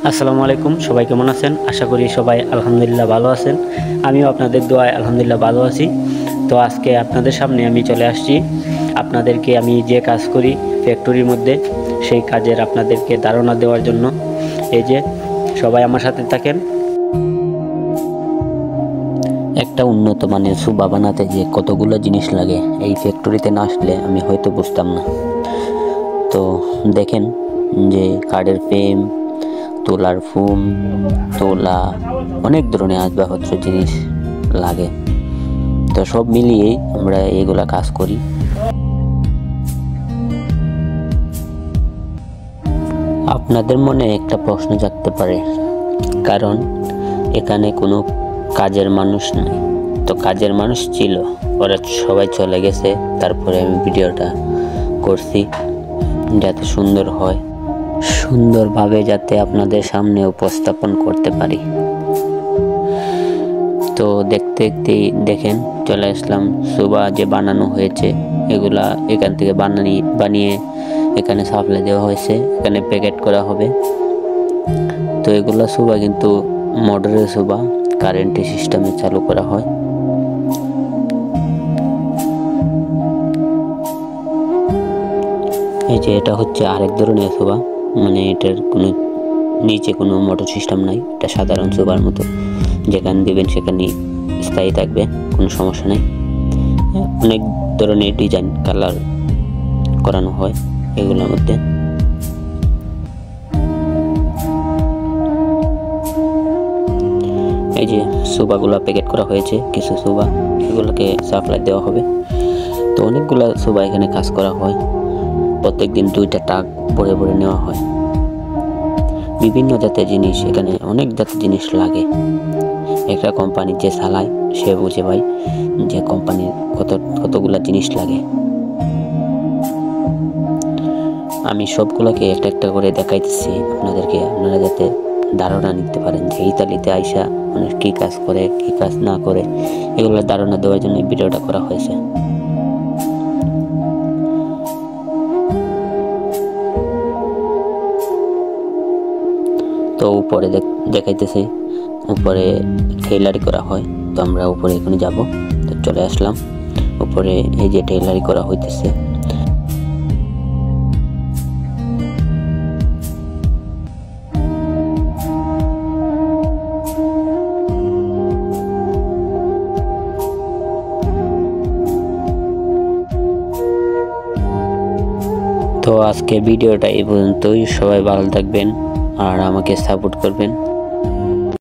আসসালামু আলাইকুম, সবাই কেমন আছেন? আশা করি সবাই আলহামদুলিল্লাহ ভালো আছেন। আমিও আপনাদের দোয়ায় আলহামদুলিল্লাহ ভালো আছি। তো আজকে আপনাদের সামনে আমি চলে আসছি, আপনাদেরকে আমি যে কাজ করি ফ্যাক্টরির মধ্যে সেই কাজের আপনাদেরকে ধারণা দেওয়ার জন্য। এই যে সবাই আমার সাথে থাকেন। একটা উন্নত মানের সুবা বানাতে যে কতগুলো জিনিস লাগে এই ফ্যাক্টরিতে না আসলে আমি হয়তো বুঝতাম না। তো দেখেন যে কাঠের ফ্রেম, তোলার ফোম, তোলা, অনেক ধরনের আসবাবপত্র জিনিস লাগে। তো সব মিলিয়েই আমরা এগুলা কাজ করি। আপনাদের মনে একটা প্রশ্ন জাগতে পারে, কারণ এখানে কোনো কাজের মানুষ নাই। তো কাজের মানুষ ছিল, ওরা সবাই চলে গেছে। তারপরে আমি ভিডিওটা করছি যাতে সুন্দর হয়, সুন্দরভাবে যাতে আপনাদের সামনে উপস্থাপন করতে পারি। তো দেখতে দেখতেই দেখেন চলে আসলাম। সুবা যে বানানো হয়েছে এগুলা এখান থেকে বানিয়ে এখানে সাপ্লাই দেওয়া হয়েছে, এখানে প্যাকেট করা হবে। তো এগুলা সুবা কিন্তু মোটরের সুবা, কারেন্টের সিস্টেমে চালু করা হয়। এই যে এটা হচ্ছে আরেক ধরনের সুবা, মানে এটার কোনো নিচে কোনো মোটর সিস্টেম নাই। এটা সাধারণ সুবার মতো, যেখানে দিবেন সেখানে স্থায়ী থাকবে, কোনো সমস্যা নেই। অনেক ধরনের ডিজাইন কালার করানো হয় এগুলোর মধ্যে। এই যে সুবাগুলো প্যাকেট করা হয়েছে, কিছু সুবা এগুলোকে সাপ্লাই দেওয়া হবে। তো অনেকগুলো সুবা এখানে কাজ করা হয়, প্রত্যেকদিন 2টা টাক ভরে ভরে নেওয়া হয়। বিভিন্ন জাতের জিনিস, এখানে অনেক জাতের জিনিস লাগে। একটা কোম্পানি যে চালায় সে বুঝে ভাই যে কোম্পানির কতগুলা জিনিস লাগে। আমি সবগুলোকে একটা একটা করে দেখাইতেছি আপনাদেরকে, আপনারা যাতে ধারণা নিতে পারেন যে ইতালিতে আইসা মানুষ কী কাজ করে কী কাজ না করে, এগুলোর ধারণা দেওয়ার জন্য ভিডিওটা করা হয়েছে। তো উপরে দেখাইতেছি, উপরে টেইলারি করা হয়। তো আমরা উপরে এখানে যাব। তো চলে আসলাম উপরে, এই যে টেইলারি করা হইতেছে। তো আজকে ভিডিওটা এই পর্যন্তই। সবাই ভালো থাকবেন আর আমাকে সাপোর্ট করবেন।